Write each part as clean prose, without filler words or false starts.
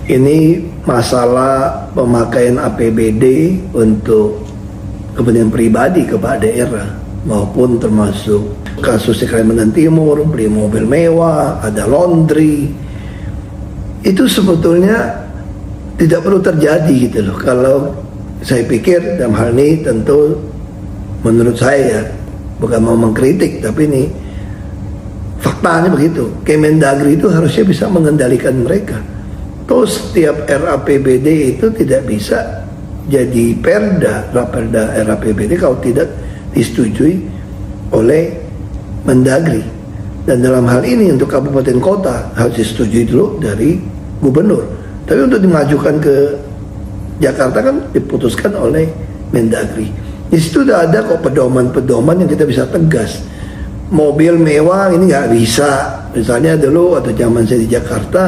Ini masalah pemakaian APBD untuk kepentingan pribadi kepala daerah maupun termasuk kasus di Kalimantan Timur, beli mobil mewah, ada laundry. Itu sebetulnya tidak perlu terjadi gitu loh. Kalau saya pikir dalam hal ini tentu menurut saya, bukan mau mengkritik, tapi ini faktanya begitu. Kemendagri itu harusnya bisa mengendalikan mereka. Terus setiap RAPBD itu tidak bisa jadi raperda RAPBD kalau tidak disetujui oleh Mendagri. Dan dalam hal ini untuk kabupaten kota harus disetujui dulu dari gubernur. Tapi untuk dimajukan ke Jakarta kan diputuskan oleh Mendagri. Di situ udah ada kok pedoman-pedoman yang kita bisa tegas. Mobil mewah ini nggak bisa. Misalnya dulu atau zaman saya di Jakarta,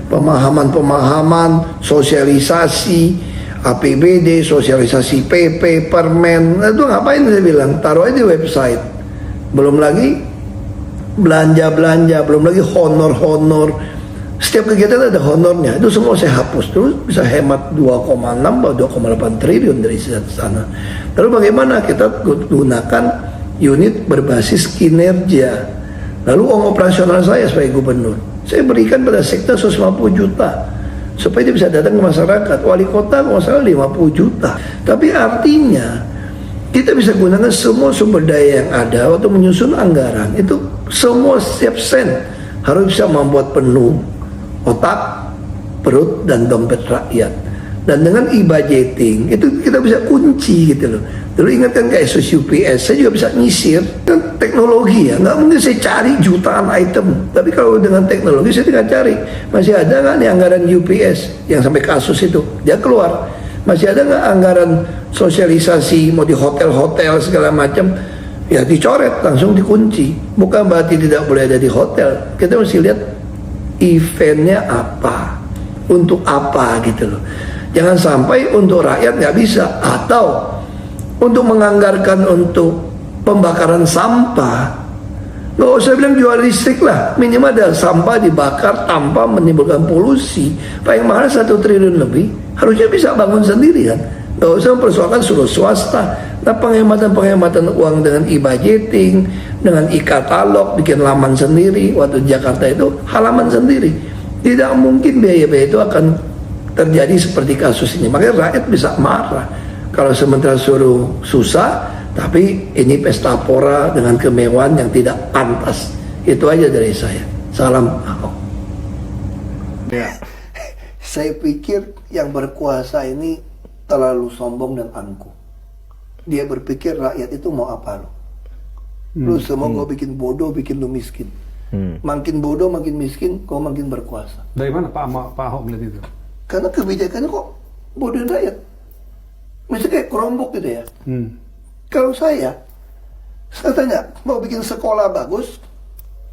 pemahaman, sosialisasi APBD, sosialisasi PP, permen, itu ngapain saya bilang, taruh aja di website. Belum lagi belanja, belum lagi honor. Setiap kegiatan ada honornya, itu semua saya hapus, terus bisa hemat 2,6 atau 2,8 triliun dari sana. Lalu bagaimana kita gunakan unit berbasis kinerja. Lalu uang operasional saya sebagai gubernur, saya berikan pada sektor 150 juta supaya dia bisa datang ke masyarakat. Wali kota kalau salah 50 juta. Tapi artinya kita bisa gunakan semua sumber daya yang ada waktu menyusun anggaran. Itu semua setiap sen harus bisa membuat penuh otak, perut, dan dompet rakyat. Dan dengan e-budgeting itu kita bisa kunci gitu loh. Dulu ingatkan kasus UPS, saya juga bisa nyisir. Kan teknologi ya, nggak mungkin saya cari jutaan item. Tapi kalau dengan teknologi saya tinggal cari, masih ada nggak nih anggaran UPS yang sampai kasus itu, dia keluar. Masih ada nggak anggaran sosialisasi mau di hotel-hotel segala macam, ya dicoret langsung dikunci. Bukan berarti tidak boleh ada di hotel. Kita mesti lihat eventnya apa, untuk apa gitu loh. Jangan sampai untuk rakyat nggak bisa, atau untuk menganggarkan untuk pembakaran sampah, nggak usah bilang jual listrik lah, minimal ada sampah dibakar tanpa menimbulkan polusi. Paling mahal 1 triliun lebih, harusnya bisa bangun sendiri kan, nggak usah mempersoalkan suruh swasta. Nah, penghematan uang dengan e-budgeting, dengan e-katalog, bikin laman sendiri. Waktu di Jakarta itu halaman sendiri, tidak mungkin biaya-biaya itu akan terjadi seperti kasus ini. Makanya rakyat bisa marah kalau sementara suruh susah, tapi ini pesta pora dengan kemewahan yang tidak pantas. Itu aja dari saya. Salam Ahok. Ya. Saya pikir yang berkuasa ini terlalu sombong dan angkuh. Dia berpikir rakyat itu mau apa lo? Lu semua gue bikin bodoh, bikin lu miskin. Makin bodoh, makin miskin, kau makin berkuasa. Dari mana Pak Ahok melihat itu? Karena kebijakannya kok bodohin rakyat. Misalnya kayak kerombok gitu ya. Kalau saya tanya, mau bikin sekolah bagus,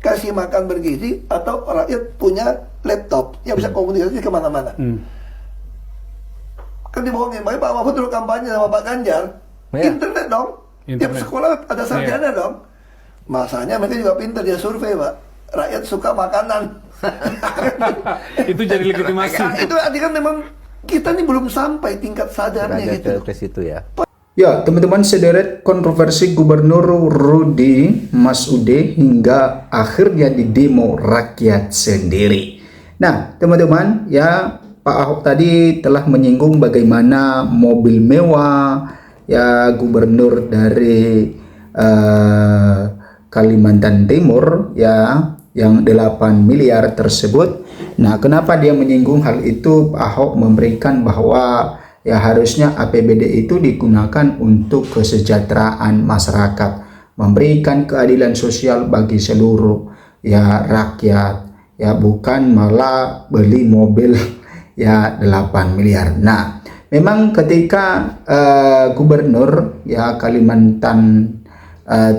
kasih makan bergizi, atau rakyat punya laptop yang bisa komunikasi kemana-mana. Kan dibohongin, makanya Pak Mahfud dulu kampanye sama Pak Ganjar, internet dong. Tiap sekolah ada sarjana dong. Masanya mereka juga pintar, dia survei Pak. Rakyat suka makanan. Itu jadi legitimasi. Itu artinya kan memang kita ini belum sampai tingkat sadarnya gitu. Ke situ ya. Ya, teman-teman, sederet kontroversi Gubernur Rudi Masude hingga akhirnya didemo rakyat sendiri. Nah, teman-teman, ya Pak Ahok tadi telah menyinggung bagaimana mobil mewah ya gubernur dari Kalimantan Timur ya yang 8 miliar tersebut. Nah, kenapa dia menyinggung hal itu? Pak Ahok memberikan bahwa ya harusnya APBD itu digunakan untuk kesejahteraan masyarakat, memberikan keadilan sosial bagi seluruh ya rakyat, ya bukan malah beli mobil ya 8 miliar. Nah, memang ketika gubernur ya Kalimantan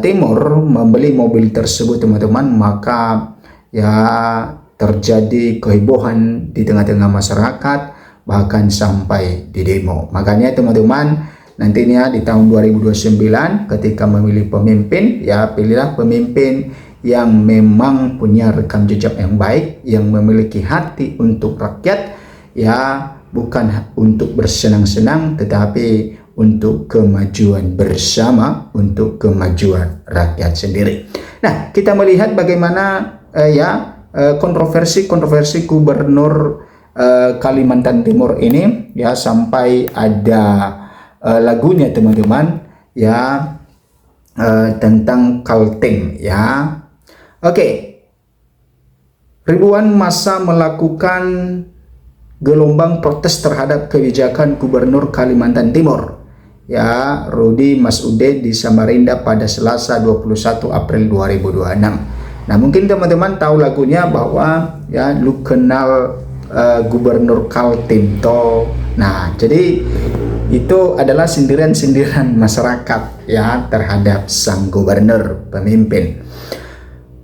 Timur membeli mobil tersebut, teman-teman, maka ya terjadi kehebohan di tengah-tengah masyarakat, bahkan sampai di demo. Makanya teman-teman, nantinya di tahun 2029 ketika memilih pemimpin, ya pilihlah pemimpin yang memang punya rekam jejak yang baik, yang memiliki hati untuk rakyat, ya bukan untuk bersenang-senang tetapi untuk kemajuan bersama, untuk kemajuan rakyat sendiri. Nah, kita melihat bagaimana kontroversi gubernur Kalimantan Timur ini ya, sampai ada lagunya teman-teman ya, tentang Kaltim ya. Oke. Ribuan massa melakukan gelombang protes terhadap kebijakan Gubernur Kalimantan Timur ya, Rudy Masude di Samarinda pada Selasa 21 April 2026. Nah, mungkin teman-teman tahu lagunya bahwa ya, lu kenal Gubernur Kaltim toh. Nah, jadi itu adalah sindiran-sindiran masyarakat ya terhadap sang gubernur pemimpin.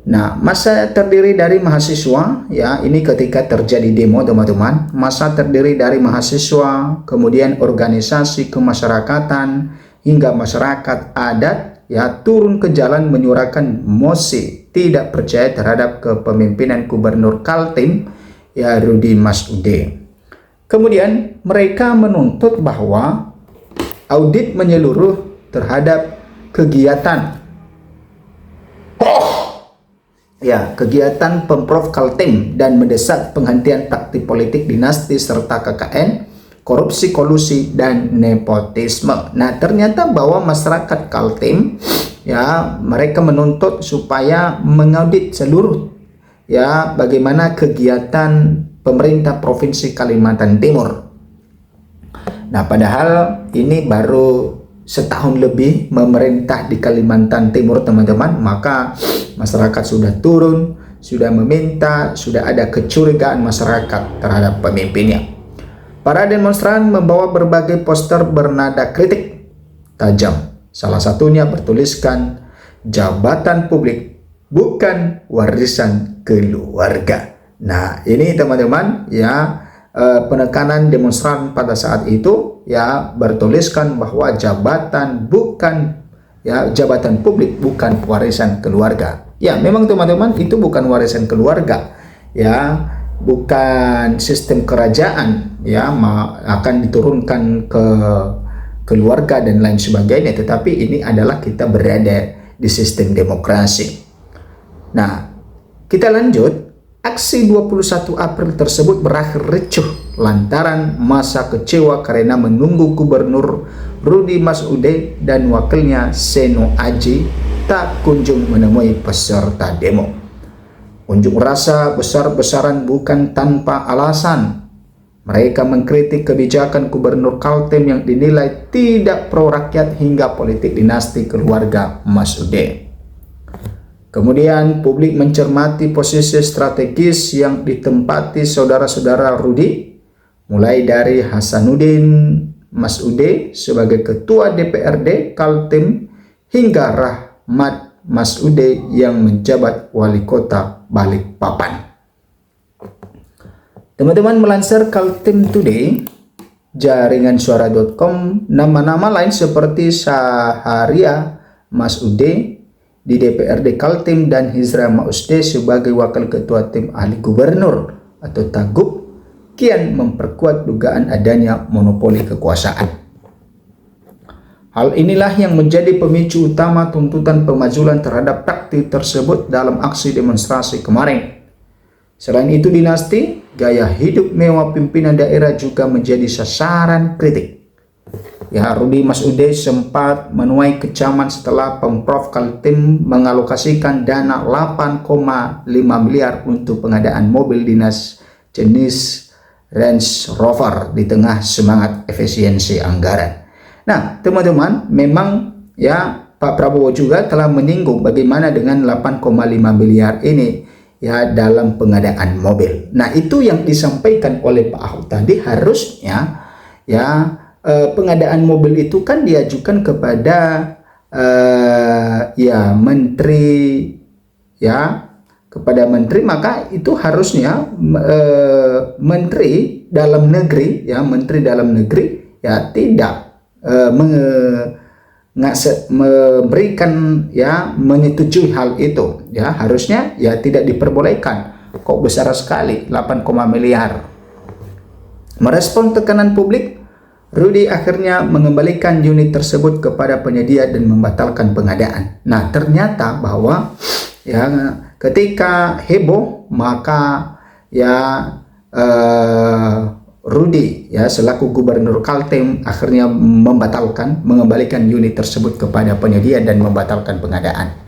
Nah, massa terdiri dari mahasiswa ya, ini ketika terjadi demo teman-teman. Massa terdiri dari mahasiswa, kemudian organisasi kemasyarakatan hingga masyarakat adat ya, turun ke jalan menyuarakan mosi tidak percaya terhadap kepemimpinan Gubernur Kaltim ya, Rudy Masude. Kemudian mereka menuntut bahwa audit menyeluruh terhadap kegiatan Pemprov Kaltim dan mendesak penghentian praktik politik dinasti serta KKN, korupsi, kolusi, dan nepotisme. Nah, ternyata bahwa masyarakat Kaltim ya, mereka menuntut supaya mengaudit seluruh ya bagaimana kegiatan pemerintah Provinsi Kalimantan Timur. Nah, padahal ini baru setahun lebih memerintah di Kalimantan Timur teman-teman, maka masyarakat sudah turun, sudah meminta, sudah ada kecurigaan masyarakat terhadap pemimpinnya. Para demonstran membawa berbagai poster bernada kritik tajam. Salah satunya bertuliskan, "Jabatan publik bukan warisan keluarga." Nah, ini teman-teman ya, penekanan demonstran pada saat itu ya, bertuliskan bahwa jabatan publik bukan warisan keluarga. Ya, memang teman-teman itu bukan warisan keluarga ya, bukan sistem kerajaan ya, akan diturunkan ke keluarga dan lain sebagainya, tetapi ini adalah kita berada di sistem demokrasi. Nah, kita lanjut. Aksi 21 April tersebut berakhir ricuh lantaran massa kecewa karena menunggu Gubernur Rudy Masude dan wakilnya Seno Aji tak kunjung menemui peserta demo. Unjuk rasa besar-besaran bukan tanpa alasan. Mereka mengkritik kebijakan Gubernur Kaltim yang dinilai tidak pro rakyat hingga politik dinasti keluarga Masude. Kemudian publik mencermati posisi strategis yang ditempati saudara-saudara Rudy, mulai dari Hasanuddin Masude sebagai Ketua DPRD Kaltim hingga Rahmat Masude yang menjabat Wali Kota Balikpapan. Teman-teman, melansir Kaltim Today, jaringan suara.com, nama-nama lain seperti Saharia Masude di DPRD Kaltim dan Hizra Masude sebagai Wakil Ketua Tim Ahli Gubernur atau TAGUP kian memperkuat dugaan adanya monopoli kekuasaan. Hal inilah yang menjadi pemicu utama tuntutan pemazulan terhadap praktik tersebut dalam aksi demonstrasi kemarin. Selain itu, dinasti, gaya hidup mewah pimpinan daerah juga menjadi sasaran kritik. Ya, Rudy Masude sempat menuai kecaman setelah Pemprov Kaltim mengalokasikan dana 8,5 miliar untuk pengadaan mobil dinas jenis Range Rover di tengah semangat efisiensi anggaran. Nah, teman-teman, memang ya Pak Prabowo juga telah menyinggung bagaimana dengan 8,5 miliar ini ya dalam pengadaan mobil. Nah, itu yang disampaikan oleh Pak Ahok tadi, harusnya ya pengadaan mobil itu kan diajukan kepada menteri ya, kepada menteri, maka itu harusnya menteri dalam negeri ya tidak memberikan ya, menyetujui hal itu ya, harusnya ya tidak diperbolehkan. Kok besar sekali 8, miliar. Merespon tekanan publik, Rudy akhirnya mengembalikan unit tersebut kepada penyedia dan membatalkan pengadaan. Nah, ternyata bahwa ya ketika heboh maka ya Rudy ya selaku Gubernur Kaltim akhirnya mengembalikan unit tersebut kepada penyedia dan membatalkan pengadaan.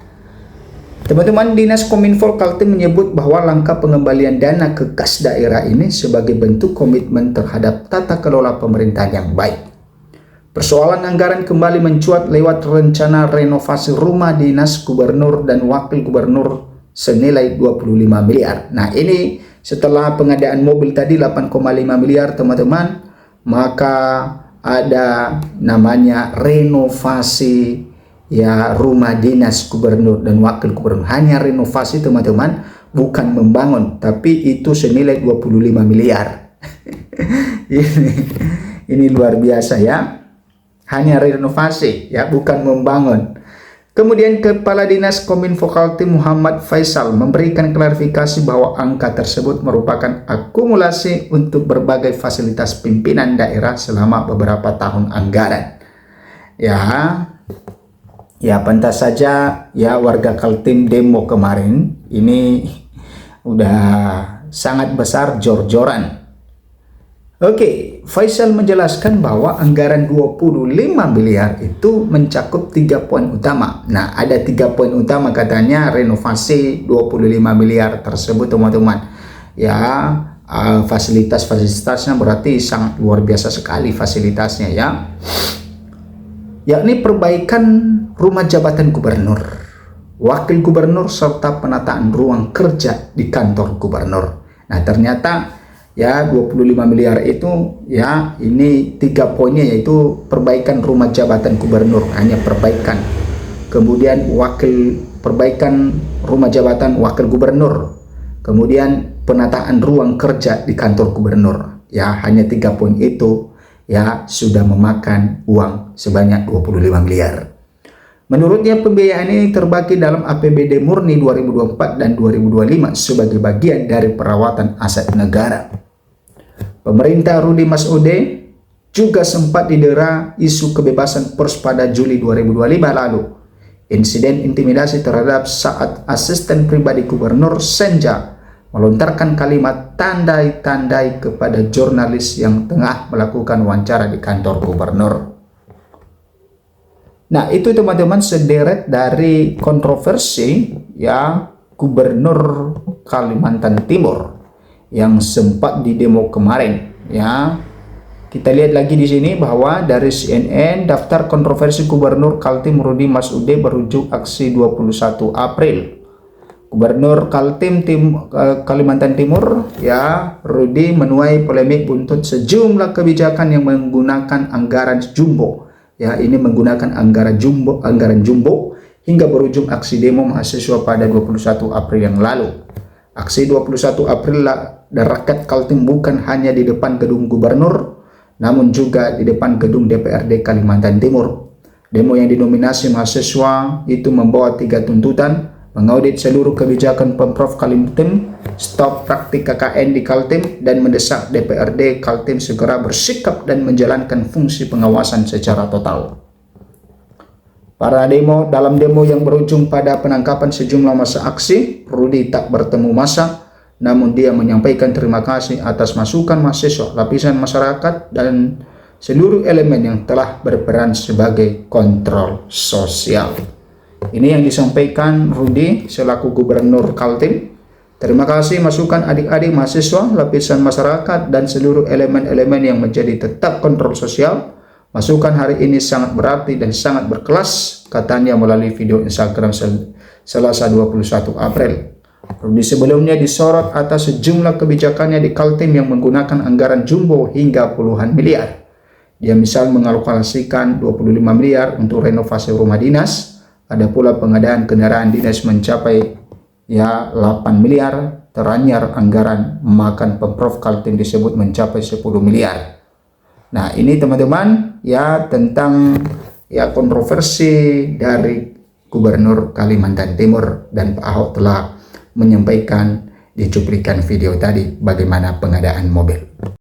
Teman-teman, Dinas Kominfo Kaltim menyebut bahwa langkah pengembalian dana ke kas daerah ini sebagai bentuk komitmen terhadap tata kelola pemerintahan yang baik. Persoalan anggaran kembali mencuat lewat rencana renovasi rumah dinas gubernur dan wakil gubernur senilai 25 miliar. Nah, ini setelah pengadaan mobil tadi 8,5 miliar, teman-teman, maka ada namanya renovasi ya rumah dinas gubernur dan wakil gubernur. Hanya renovasi, teman-teman, bukan membangun, tapi itu senilai 25 miliar. ini luar biasa ya. Hanya renovasi ya, bukan membangun. Kemudian Kepala Dinas Kominfo Kaltim Muhammad Faisal memberikan klarifikasi bahwa angka tersebut merupakan akumulasi untuk berbagai fasilitas pimpinan daerah selama beberapa tahun anggaran. Ya, pantas saja ya warga Kaltim demo kemarin ini udah sangat besar jor-joran. Oke, Faisal menjelaskan bahwa anggaran 25 miliar itu mencakup 3 poin utama. Nah, ada 3 poin utama katanya renovasi 25 miliar tersebut, teman-teman. Ya, fasilitasnya berarti sangat luar biasa sekali fasilitasnya ya. Yakni perbaikan rumah jabatan gubernur, wakil gubernur, serta penataan ruang kerja di kantor gubernur. Nah, ternyata ya 25 miliar itu ya ini 3 poinnya, yaitu perbaikan rumah jabatan gubernur, hanya perbaikan. Kemudian perbaikan rumah jabatan wakil gubernur. Kemudian penataan ruang kerja di kantor gubernur. Ya, hanya 3 poin itu ya sudah memakan uang sebanyak 25 miliar. Menurutnya pembiayaan ini terbagi dalam APBD murni 2024 dan 2025 sebagai bagian dari perawatan aset negara. Pemerintah Rudy Masude juga sempat didera isu kebebasan pers pada Juli 2025 lalu. Insiden intimidasi terhadap saat asisten pribadi gubernur Senja melontarkan kalimat tandai-tandai kepada jurnalis yang tengah melakukan wawancara di kantor gubernur. Nah, itu teman-teman sederet dari kontroversi ya Gubernur Kalimantan Timur yang sempat didemo kemarin ya. Kita lihat lagi di sini bahwa dari CNN, daftar kontroversi Gubernur Kaltim Rudy Masude berujuk aksi 21 April. Gubernur Kaltim Kalimantan Timur ya Rudy menuai polemik buntut sejumlah kebijakan yang menggunakan anggaran jumbo. Ya, ini menggunakan anggaran jumbo hingga berujung aksi demo mahasiswa pada 21 April yang lalu. Aksi 21 April dan rakyat Kaltim bukan hanya di depan gedung gubernur, namun juga di depan gedung DPRD Kalimantan Timur. Demo yang didominasi mahasiswa itu membawa 3 tuntutan: mengaudit seluruh kebijakan Pemprov Kaltim, stop praktik KKN di Kaltim, dan mendesak DPRD Kaltim segera bersikap dan menjalankan fungsi pengawasan secara total. Dalam demo yang berujung pada penangkapan sejumlah massa aksi, Rudy tak bertemu massa, namun dia menyampaikan terima kasih atas masukan mahasiswa, lapisan masyarakat, dan seluruh elemen yang telah berperan sebagai kontrol sosial. Ini yang disampaikan Rudy selaku Gubernur Kaltim. Terima kasih masukan adik-adik mahasiswa, lapisan masyarakat, dan seluruh elemen-elemen yang menjadi tetap kontrol sosial. Masukan hari ini sangat berarti dan sangat berkelas, katanya melalui video Instagram Selasa 21 April. Rudy sebelumnya disorot atas sejumlah kebijakannya di Kaltim yang menggunakan anggaran jumbo hingga puluhan miliar. Dia misal mengalokasikan 25 miliar untuk renovasi rumah dinas. Ada pula pengadaan kendaraan dinas mencapai ya 8 miliar. Teranyar anggaran memakan Pemprov Kaltim disebut mencapai 10 miliar. Nah, ini teman-teman ya tentang ya kontroversi dari Gubernur Kalimantan Timur, dan Pak Ahok telah menyampaikan di cuplikan video tadi bagaimana pengadaan mobil.